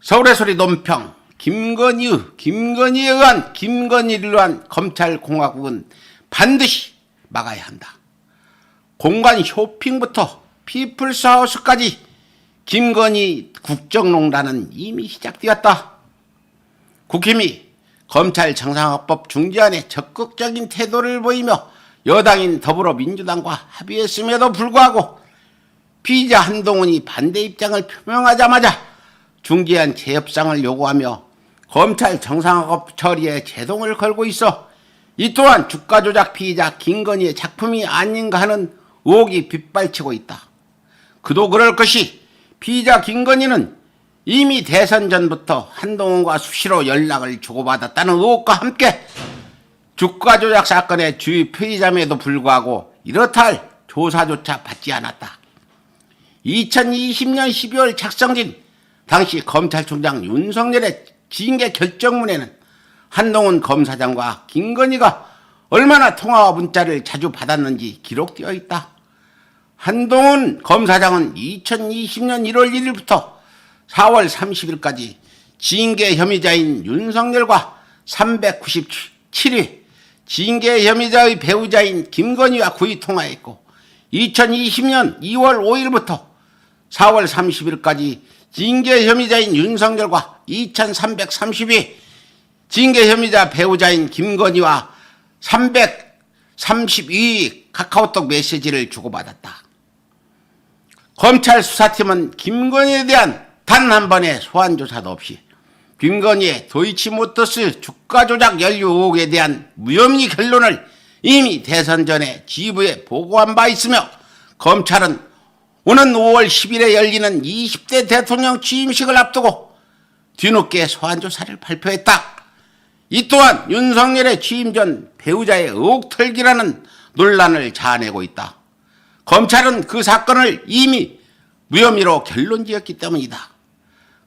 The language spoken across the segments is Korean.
서울의 소리 논평 김건희에 의한 김건희를 위한 검찰공화국은 반드시 막아야 한다. 공간 쇼핑부터 피플스하우스까지 김건희 국정농단은 이미 시작되었다. 국힘이 검찰 정상화법 중재안에 적극적인 태도를 보이며 여당인 더불어민주당과 합의했음에도 불구하고 피의자 한동훈이 반대 입장을 표명하자마자 중재안 재협상을 요구하며 검찰 정상화법 처리에 제동을 걸고 있어 이 또한 주가 조작 피의자 김건희의 작품이 아닌가 하는 의혹이 빗발치고 있다. 그도 그럴 것이 피의자 김건희는 이미 대선 전부터 한동훈과 수시로 연락을 주고받았다는 의혹과 함께 주가 조작 사건의 주요 피의자임에도 불구하고 이렇다 할 조사조차 받지 않았다. 2020년 12월 작성된 당시 검찰총장 윤석열의 징계 결정문에는 한동훈 검사장과 김건희가 얼마나 통화와 문자를 자주 받았는지 기록되어 있다. 한동훈 검사장은 2020년 1월 1일부터 4월 30일까지 징계 혐의자인 윤석열과 397회 징계 혐의자의 배우자인 김건희와 구의 통화했고 2020년 2월 5일부터 4월 30일까지 징계 혐의자인 윤석열과 2330회 징계 혐의자 배우자인 김건희와 332회 카카오톡 메시지를 주고받았다. 검찰 수사팀은 김건희에 대한 단 한 번의 소환 조사도 없이 김건희의 도이치모터스 주가 조작 연루 의혹에 대한 무혐의 결론을 이미 대선 전에 지휘부에 보고한 바 있으며 검찰은 오는 5월 10일에 열리는 20대 대통령 취임식을 앞두고 뒤늦게 소환 조사를 발표했다. 이 또한 윤석열의 취임 전 배우자의 의혹 털기라는 논란을 자아내고 있다. 검찰은 그 사건을 이미 무혐의로 결론지었기 때문이다.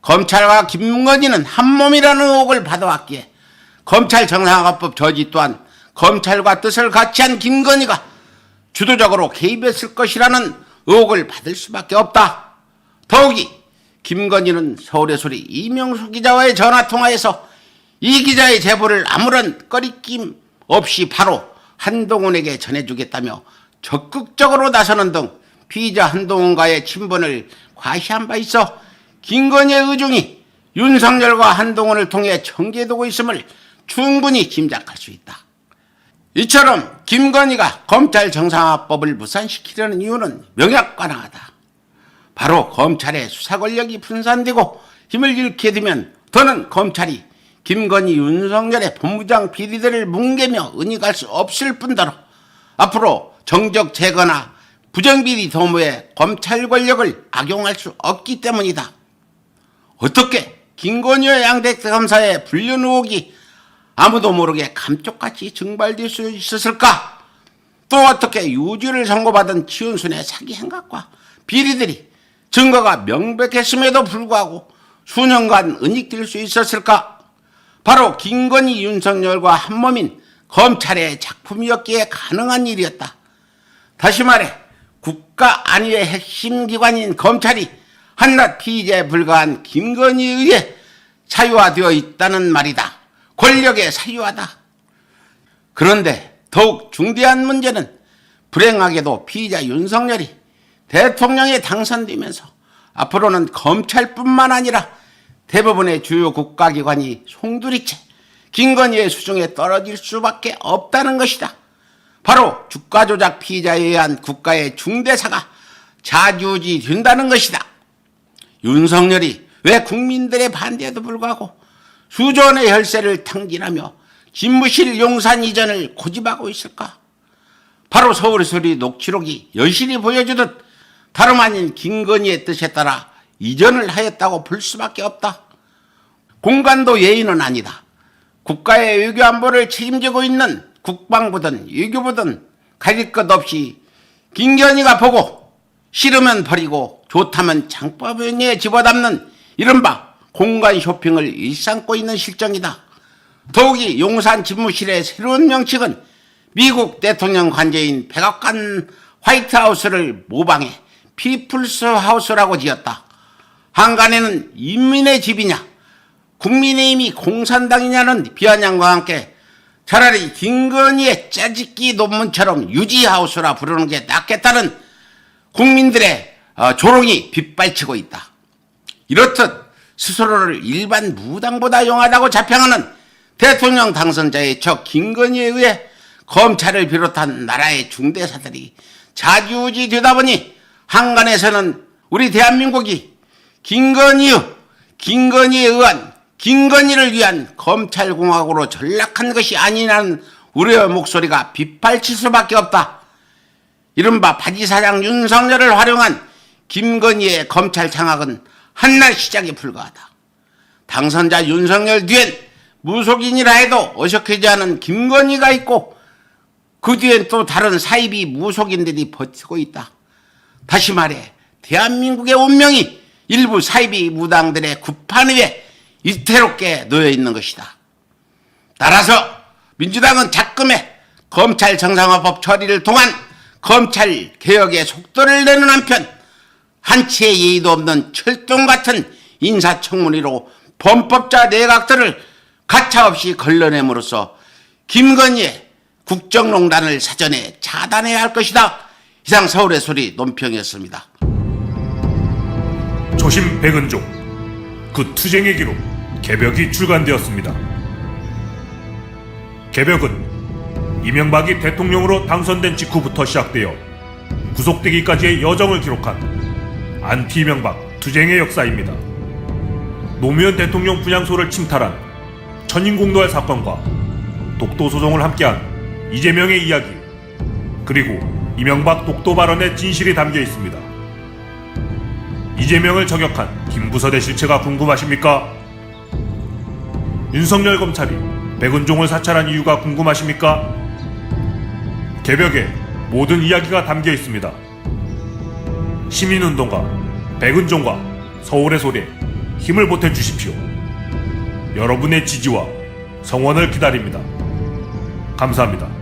검찰과 김건희는 한몸이라는 의혹을 받아왔기에 검찰 정상화법 저지 또한 검찰과 뜻을 같이 한 김건희가 주도적으로 개입했을 것이라는 의혹을 받을 수밖에 없다. 더욱이 김건희는 서울의 소리 이명수 기자와의 전화통화에서 이 기자의 제보를 아무런 꺼리낌 없이 바로 한동훈에게 전해주겠다며 적극적으로 나서는 등 피의자 한동훈과의 친분을 과시한 바 있어 김건희의 의중이 윤석열과 한동훈을 통해 전개되고 있음을 충분히 짐작할 수 있다. 이처럼 김건희가 검찰 정상화법을 무산시키려는 이유는 명약관항하다. 바로 검찰의 수사 권력이 분산되고 힘을 잃게 되면 더는 검찰이 김건희 윤석열의 본부장 비리들을 뭉개며 은닉할 수 없을 뿐더러 앞으로 정적 제거나 부정비리 도모에 검찰 권력을 악용할 수 없기 때문이다. 어떻게 김건희와 양대택 검사의 불륜 의혹이 아무도 모르게 감쪽같이 증발될 수 있었을까? 또 어떻게 유죄를 선고받은 치윤순의 사기 행각과 비리들이 증거가 명백했음에도 불구하고 수년간 은닉될 수 있었을까? 바로 김건희 윤석열과 한몸인 검찰의 작품이었기에 가능한 일이었다. 다시 말해 국가 안위의 핵심 기관인 검찰이 한낱 피의자에 불과한 김건희에 의해 사유화되어 있다는 말이다. 권력의 사유화다. 그런데 더욱 중대한 문제는 불행하게도 피의자 윤석열이 대통령에 당선되면서 앞으로는 검찰뿐만 아니라 대부분의 주요 국가기관이 송두리째 김건희의 수중에 떨어질 수밖에 없다는 것이다. 바로 주가 조작 피의자에 의한 국가의 중대사가 좌지우지 된다는 것이다. 윤석열이 왜 국민들의 반대에도 불구하고 수조원의 혈세를 탕진하며 집무실 용산 이전을 고집하고 있을까? 바로 서울의 소리 녹취록이 여실히 보여주듯 다름 아닌 김건희의 뜻에 따라 이전을 하였다고 볼 수밖에 없다. 공간도 예의는 아니다. 국가의 외교 안보를 책임지고 있는 국방부든 외교부든 가릴 것 없이 김건희가 보고 싫으면 버리고 좋다면 장바구니에 집어담는 이른바 공간 쇼핑을 일삼고 있는 실정이다. 더욱이 용산 집무실의 새로운 명칭은 미국 대통령 관저인 백악관 화이트하우스를 모방해 피플스 하우스라고 지었다. 한간에는 인민의 집이냐 국민의힘이 공산당이냐는 비아냥과 함께 차라리 김건희의 짜집기 논문처럼 유지하우스라 부르는 게 낫겠다는 국민들의 조롱이 빗발치고 있다. 이렇듯 스스로를 일반 무당보다 용하다고 자평하는 대통령 당선자의 저 김건희에 의해 검찰을 비롯한 나라의 중대사들이 좌지우지 되다 보니 한간에서는 우리 대한민국이 김건희에 의한 김건희를 위한 검찰공화국으로 전락한 것이 아니냐는 우려의 목소리가 빗발칠 수밖에 없다. 이른바 바지사장 윤석열을 활용한 김건희의 검찰 장악은 한날 시작에 불과하다. 당선자 윤석열 뒤엔 무속인이라 해도 어색하지 않은 김건희가 있고 그 뒤엔 또 다른 사이비 무속인들이 버티고 있다. 다시 말해 대한민국의 운명이 일부 사이비 무당들의 구판 위에 이태롭게 놓여 있는 것이다. 따라서 민주당은 작금의 검찰 정상화법 처리를 통한 검찰 개혁의 속도를 내는 한편 한치의 예의도 없는 철동 같은 인사청문회로 범법자 내각들을 가차없이 걸러냄으로써 김건희의 국정농단을 사전에 차단해야 할 것이다. 이상 서울의 소리 논평이었습니다. 초심 백은종, 그 투쟁의 기록 개벽이 출간되었습니다. 개벽은 이명박이 대통령으로 당선된 직후부터 시작되어 구속되기까지의 여정을 기록한 안티 이명박 투쟁의 역사입니다. 노무현 대통령 분향소를 침탈한 천인공노할 사건과 독도 소송을 함께한 이재명의 이야기, 그리고 이명박 독도 발언의 진실이 담겨 있습니다. 이재명을 저격한 김부선의 실체가 궁금하십니까? 윤석열 검찰이 백은종을 사찰한 이유가 궁금하십니까? 개벽에 모든 이야기가 담겨 있습니다. 시민운동가 백은종과 서울의 소리에 힘을 보태주십시오. 여러분의 지지와 성원을 기다립니다. 감사합니다.